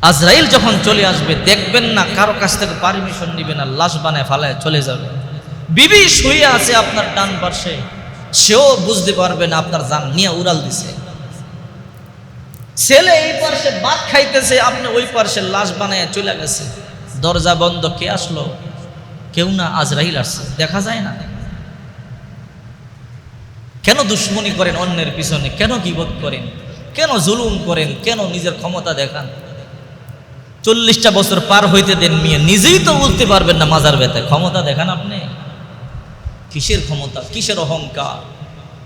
আজরাইল যখন চলে আসবে দেখবেন না, কারো কাছ থেকে পারমিশন নিবে না, লাশ বানায় ফালায় চলে যাবে। বিবি শুয়ে আছে আপনার ডান পাশে, সেও বুঝতে পারবে না আপনার জান নিয়ে উড়াল দিছে। ছেলে এই পাশে ভাত খাইতেছে, আপনি ওই পাশে লাশ বানায় চলে গেছে। দরজা বন্ধ, কে আসলো? কেউ না, আজরাইল আসছে। দেখা যায় না? কেন দুশ্মনী করেন অন্যের পিছনে? কেন গীবত করেন? কেন জুলুম করেন? কেন নিজের ক্ষমতা দেখান? 40টা বছর পার হইতে দেন মিয়া, নিজেই তো বলতে পারবেন না মাজার ব্যথায় ক্ষমতা দেখান আপনি। কিসের ক্ষমতা, কিসের অহংকার,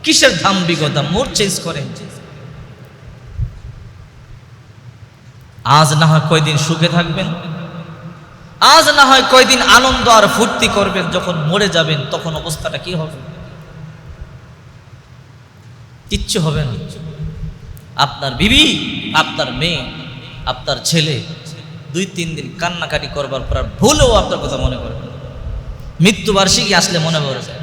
কিসের দাম্ভিকতা? মোড চেঞ্জ করেন। আজ না হয় কয়দিন সুখে থাকবেন, আজ না হয় কয়দিন আনন্দ আর ফুর্তি করবেন, যখন মরে যাবেন তখন অবস্থাটা কি হবে? কিচ্ছু হবে না। আপনার বিবি, আপনার মেয়ে, আপনার ছেলে 2-3 দিন কান্নাকাটি করবার পর ভুলেও আপনার কথা মনে করবে না। মৃত্যুবার্ষিকী আসলে মনে পড়ে যায়।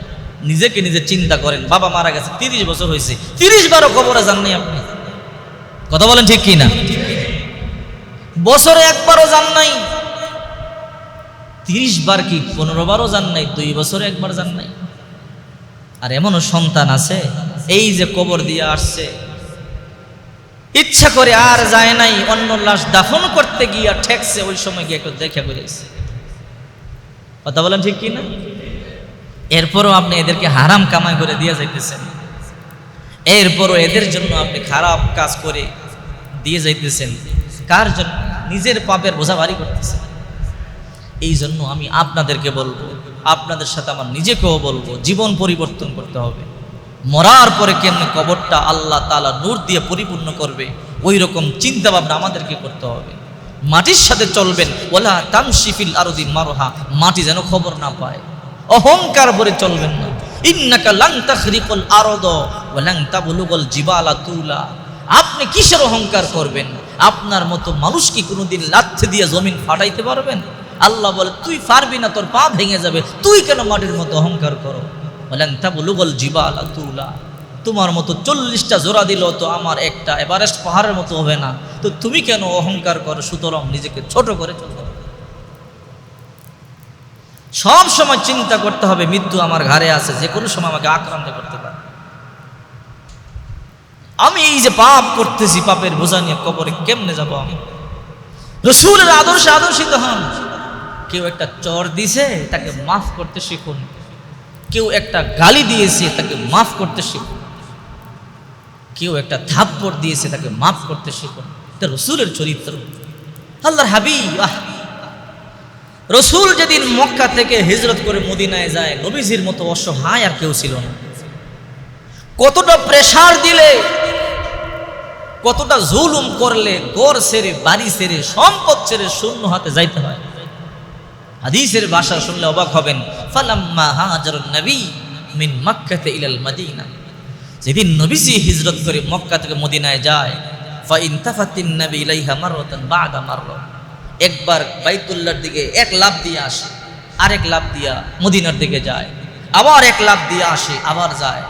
নিজেকে নিজে চিন্তা করেন, বাবা মারা গেছে 30 বছর হয়েছে, 30 বারও কবরে যাননি আপনি। কথা বলেন ঠিক কি না? বছরে একবারও যান নাই, 30 বার কি 15 বারও যান নাই, 2 বছরে একবার যান নাই। আর এমনও সন্তান আছে এই যে কবর দিয়ে আসছে, ইচ্ছা করে আর যায় নাই, অন্য লাশ দাফন করতে গিয়া ঠেকছে, ওই সময় গিয়ে একটু দেখে বেরিয়েছে। কথা বলেন ঠিক কি না? এরপরও আপনি এদেরকে হারাম কামাই করে দিয়ে যাইতেছেন, এরপরও এদের জন্য আপনি খারাপ কাজ করে দিয়ে যাইতেছেন। কার জন্য? নিজের পাপের বোঝা ভারী করতেছেন। এই জন্য আমি আপনাদেরকে বলবো, আপনাদের সাথে আমার নিজেকেও বলবো, জীবন পরিবর্তন করতে হবে। মরার পরে কেমনে কবরটা আল্লাহ তাআলা নূর দিয়ে পরিপূর্ণ করবে, ওই রকম চিন্তা ভাবনা আমাদেরকে করতে হবে। মাটির সাথে চলবেন, ওয়ালা তামশি ফিল আরদি মারহা, মাটি যেন খবর না পায়। অহংকার ভরে চলবেন না। ইন্নাকা লান তাখরিকুল আরদ ওয়া লান তাবলুগুল জিবালা তুলা। আপনি কিসের অহংকার করবেন? আপনার মতো মানুষ কি কোনোদিন লাথি দিয়ে জমিন ফাটাইতে পারবেন? আল্লাহ বলে তুই পারবি না, তোর পা ভেঙে যাবে, তুই কেন মাটির মতো অহংকার করো? বলেন তাবলুগুল জিবালা তুলা। তোমার মতো 40টা জোড়া দিল তো আমার একটা এভারেস্ট পাহাড়ের মতো হবে না, তো তুমি কেন অহংকার করো? সুতরাং নিজেকে ছোট করে চলতে হবে। সব সময় চিন্তা করতে হবে মৃত্যু আমার ঘাড়ে আছে, যে কোনো সময় আমাকে আক্রান্ত করতে পারে। আমি এই যে পাপ করতেছি, পাপের বোঝা নিয়ে কবরে কেমনে যাব? আমি রাসূলের আদর্শে আদর্শিত হন। কেউ একটা চর দিছে, তাকে মাফ করতে শিখুন। কেউ একটা গালি দিয়েছে, তাকে মাফ করতে শিখুন। কেউ একটা থাপ্পড় দিয়েছে, তাকে মাফ করতে শিখুন। এটা রাসূলের চরিত্র। আল্লাহর হাবিব, রাসূল যেদিন মক্কা থেকে হিজরত করে মদিনায় যায়, নবীজির মতো অসহায় আর কেউ ছিল না। কতটা প্রেসার দিলে, কতটা জুলুম করলে ঘর ছেড়ে, বাড়ি ছেড়ে, সম্পদ ছেড়ে শূন্য হাতে যাইতে হয়। হাদিসের ভাষা শুনলে অবাক হবেন। ফালাম্মা হাজারুন নবী মিন মক্কাতে ইলাল মদিনা, যেদিন নবীজি হিজরত করে মক্কা থেকে মদিনায় যায়, ফা ইনতাফাতিন নবী ইলাইহা মাররাতান বাদা মাররা, একবার বাইতুল্লাহর দিকে এক লাফ দিয়ে আসে, আরেক লাফ দিয়া মদিনার দিকে যায়, আবার এক লাফ দিয়ে আসে, আবার যায়।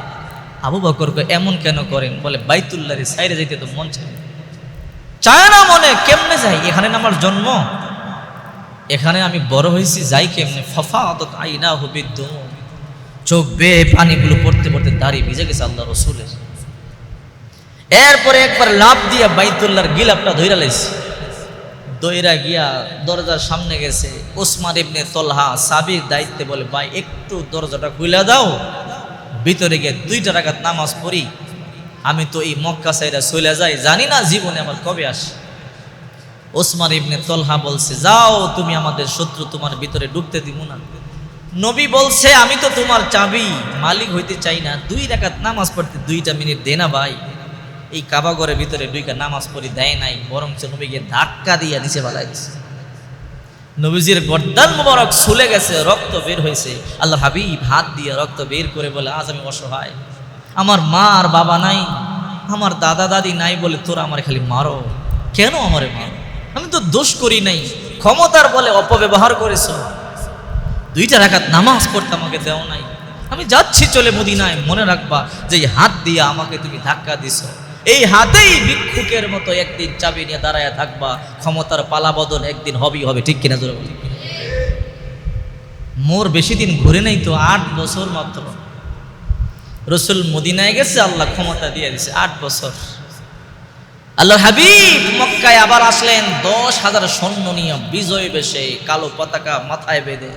আবু বকরকে এমন কেন করেন? বলে বাইতুল্লাহর সাইরে যাইতে তো মন চায় না, মনে কেমনে যাই? এখানে না আমার জন্ম, এখানে আমি বড় হয়েছি, যাই কেমনে? ফাফাদাত আইনাহু বিদ্দুম, চোখ বেয়ে পানিগুলো পড়তে পড়তে দাঁড়িয়ে ভিজে গেছে আল্লাহ রাসূলের। এরপরে একবার লাফ দিয়া বাইতুল্লাহর গিলাপটা ধইরা লাইছে, দইরা গিয়া দরজার সামনে গেছে। ওসমান ইবনে তলহা সাবির দায়িত্বে বলে, ভাই একটু দরজাটা খুলে দাও, ভিতরে গিয়ে 2 রাকাত নামাজ পড়ি, আমি তো এই মক্কা সাইরা চলে যাই, জানি না জীবনে আমার কবে আসে। ওসমান ইবনে তলহা বলছে, যাও, তুমি আমাদের শত্রু, তোমার ভিতরে ঢুকতে দিব না। নবী বলছে, আমি তো তোমার চাবি, মালিক হইতে চাই না, 2 রাকাত নামাজ পড়তে 2টা মিনিট দে না ভাই। এই কাবা ঘরের ভিতরে 2 নামাজ পড়ি দেয় নাই, বরং নবী গিয়ে ধাক্কা দিয়ে নিচে ফেলাই দিছে। নবীজির গর্দান মোবারক ছুলে গেছে, রক্ত বের হয়েছে। আল্লাহ হাবিব হাত দিয়ে রক্ত বের করে বলে, আজ আমি অসহায়, আমার মা আর বাবা নাই, আমার দাদা দাদি নাই, বলে তোরা আমার খালি মারো। কেন আমারে মারো? আমি তো দোষ করি নাই, ক্ষমতার বলে অপব্যবহার করেছ। 2 রাকাত নামাজ পড়তে আমাকে দেও নাই, আমি যাচ্ছি চলে মদিনায়, মনে রাখবা যে হাত দিয়ে আমাকে তুমি ধাক্কা দিছো, এই হাতেই ভিক্ষুকের মতো একদিন চাবি নিয়ে দাঁড়ায় থাকবা, ক্ষমতার পালাবদল একদিন হবেই হবে, ঠিক কিনা জোরে বলি? মোর বেশি দিন ঘুরে নাই তো, 8 বছর মাত্র। রসুল মদিনায় গেছে, আল্লাহ ক্ষমতা দিয়ে দিছে, 8 বছর। আল্লাহ হাবিব মক্কায় আবার আসলেন 10,000 সৈন্য নিয়ে বিজয় বেশে, কালো পতাকা মাথায় বেঁধে।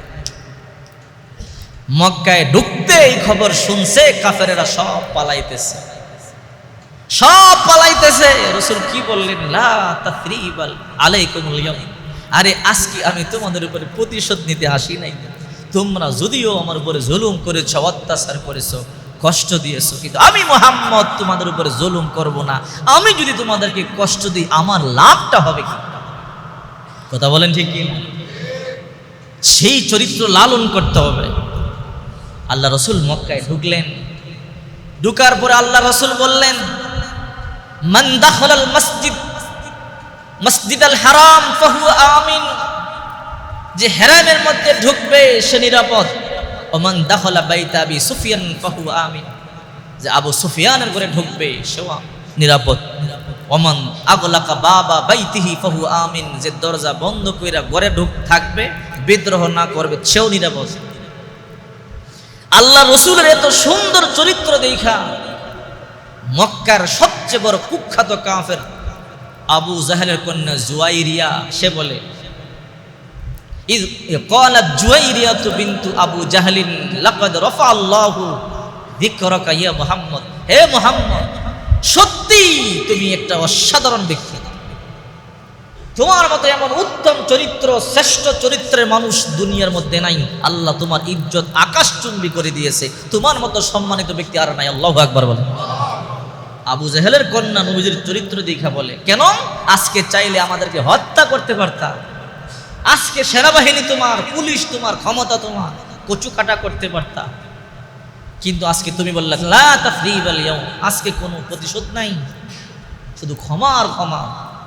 মক্কায় ঢুকতে এই খবর শুনছে কাফেরেরা সব পালাইতেছে, সব পালাইতেছে। রসুল কি বললেন? লা তাসরিবাল আলাইকুমুল ইয়াউম, আরে আজকে আমি তোমাদের উপরে প্রতিশোধ নিতে আসি নাই। তোমরা যদিও আমার উপরে জুলুম করেছো, অত্যাচার করেছো, কষ্ট দিয়েছো, কিন্তু আমি মুহাম্মদ তোমাদের উপরে জুলুম করব না। আমি যদি তোমাদেরকে কষ্ট দিই আমার লাভটা হবে কি? কথা বলেন ঠিক কি? সেই চরিত্র লালন করতে হবে। আল্লাহ রসুল মক্কায় ঢুকলেন, ঢুকার পরে আল্লাহ রসুল বললেন, মান দাখালাল মসজিদাল হারাম ফাহুয়া আমিন, যে হেরামের মধ্যে ঢুকবে সে নিরাপদ। ওমান দাখালা বাইতা আবি সুফিয়ান ফাহুয়া আমিন, যে আবু সুফিয়ানের ঘরে ঢুকবে সেও নিরাপদ। ওমান আগলাকা বাবা বাইতিহি ফাহুয়া আমিন, যে দরজা বন্ধ কইরা ঘরে থাকবে, বিদ্রোহ না করবে, সেও নিরাপদ। আল্লাহ রসুলের এত সুন্দর চরিত্র দেখা মক্কার সবচেয়ে বড় কুখ্যাত কাফের আবু জাহেলের কন্যা জুয়াইরিয়া, সে বলে, ক্বালাত জুয়াইরিয়াতু বিনতু আবু জাহলিন লাকাদ রাফা আল্লাহু যিকরাকা ইয়া মুহাম্মদ, হে মুহাম্মদ, সত্যি তুমি একটা অসাধারণ ব্যক্তি, তোমার মতো এমন উত্তম চরিত্র, শ্রেষ্ঠ চরিত্রের মানুষ দুনিয়ার মধ্যে নাই। আল্লাহ তোমার ইজ্জত আকাশচুম্বী করে দিয়েছে, তোমার মতো সম্মানিত ব্যক্তি আর নাই। আল্লাহু আকবার বলে। আবু জাহেলের কন্যা নবীজির চরিত্র দেখা বলে, কেন? আজকে চাইলে আমাদেরকে হত্যা করতে পারতা, আজকে সেনাবাহিনী তোমার, পুলিশ তোমার, ক্ষমতা তোমার, কচু কাটা করতে পারতা, কিন্তু আজকে তুমি বললা লা তাসরিবাল ইয়াউম, আজকে কোনো প্রতিশোধ নাই, শুধু ক্ষমা আর ক্ষমা।